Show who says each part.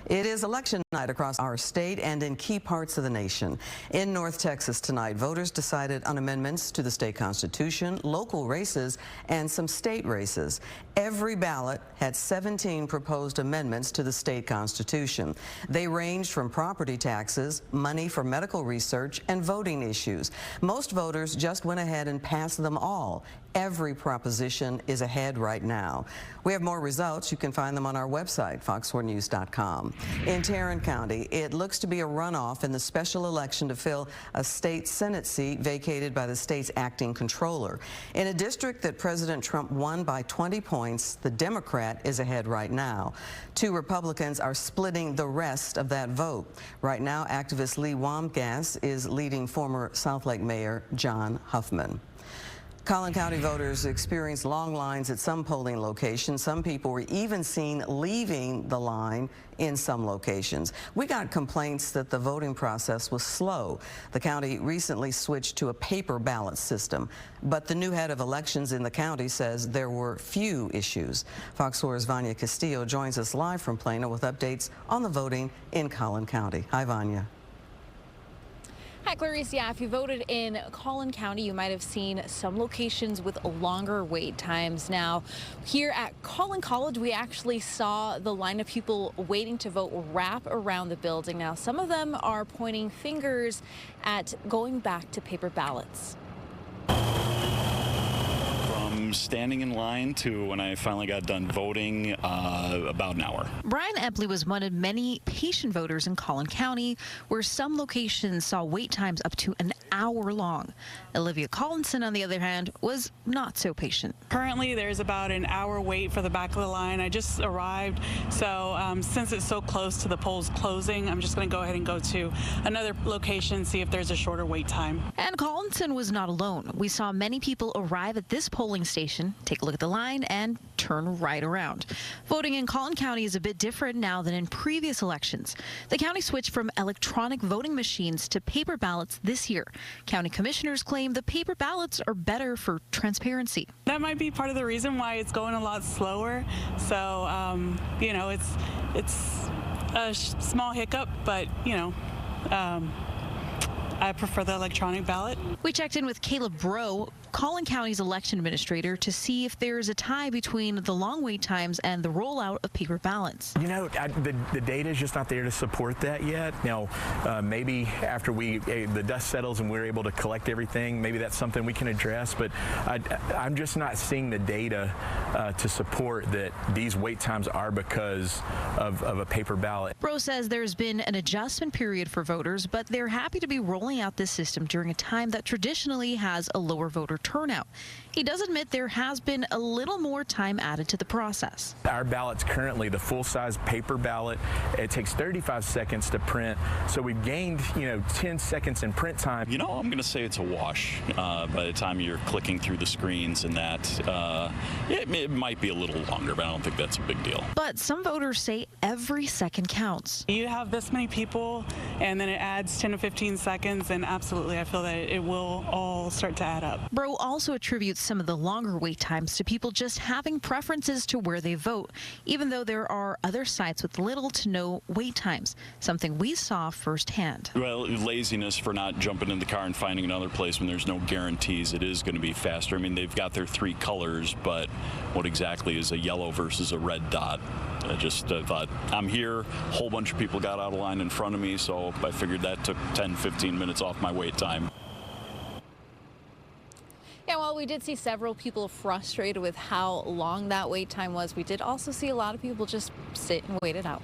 Speaker 1: It is election night across our state and in key parts of the nation. In North Texas tonight, voters decided on amendments to the state constitution, local races, and some state races. Every ballot had 17 proposed amendments to the state constitution. They ranged from property taxes, money for medical research, and voting issues. Most voters just went ahead and passed them all. Every proposition is ahead right now. We have more results. You can find them on our website, fox4news.com. In Tarrant County, it looks to be a runoff in the special election to fill a state Senate seat vacated by the state's acting controller. In a district that President Trump won by 20 points, the Democrat is ahead right now. 2 Republicans are splitting the rest of that vote. Right now, activist Lee Wamgas is leading former South Lake Mayor John Huffman. Collin County voters experienced long lines at some polling locations. Some people were even seen leaving the line in some locations. We got complaints that the voting process was slow. The county recently switched to a paper ballot system, but the new head of elections in the county says there were few issues. Fox 4's Vanya Castillo joins us live from Plano with updates on the voting in Collin County. Hi, Vanya.
Speaker 2: Hi, Clarice. Yeah, if you voted in Collin County, you might have seen some locations with longer wait times. Now, here at Collin College, we actually saw the line of people waiting to vote wrap around the building. Now, some of them are pointing fingers at going back to paper ballots.
Speaker 3: From standing in line to when I finally got done voting, about an hour.
Speaker 2: Brian Epley was one of many patient voters in Collin County, where some locations saw wait times up to an hour long. Olivia Collinson, on the other hand, was not so patient.
Speaker 4: Currently, there's about an hour wait for the back of the line. I just arrived, so since it's so close to the polls closing, I'm just going to go ahead and go to another location, see if there's a shorter wait time.
Speaker 2: And Collinson was not alone. We saw many people arrive at this polling station, take a look at the line, and turn right around. Voting in Collin County is a bit different now than in previous elections. The county switched from electronic voting machines to paper ballots this year. County commissioners claim the paper ballots are better for transparency.
Speaker 4: That might be part of the reason why it's going a lot slower. So, you know, it's a small hiccup, but, you know, I prefer the electronic ballot.
Speaker 2: We checked in with Caleb Bro, Collin County's election administrator, to see if there's a tie between the long wait times and the rollout of paper ballots.
Speaker 5: You know, the data is just not there to support that yet. Now, maybe after the dust settles and we're able to collect everything, maybe that's something we can address, but I'm just not seeing the data to support that these wait times are because of a paper ballot.
Speaker 2: Bro says there's been an adjustment period for voters, but they're happy to be rolling out this system during a time that traditionally has a lower voter turnout. He does admit there has been a little more time added to the process.
Speaker 5: Our ballots currently, the full-size paper ballot, it takes 35 seconds to print, so we've gained, 10 seconds in print time.
Speaker 3: You know, I'm going to say it's a wash by the time you're clicking through the screens, and that it might be a little longer, but I don't think that's a big deal.
Speaker 2: But some voters say every second counts.
Speaker 4: You have this many people, and then it adds 10 to 15 seconds, and absolutely, I feel that it will all start to add up.
Speaker 2: Bro also attributes some of the longer wait times to people just having preferences to where they vote, even though there are other sites with little to no wait times, something we saw firsthand.
Speaker 3: Well, laziness for not jumping in the car and finding another place when there's no guarantees it is going to be faster. I mean, they've got their 3 colors, but what exactly is a yellow versus a red dot? I just thought, I'm here, a whole bunch of people got out of line in front of me, so I figured that took 10, 15 minutes off my wait time.
Speaker 2: Yeah, while we did see several people frustrated with how long that wait time was, we did also see a lot of people just sit and wait it out.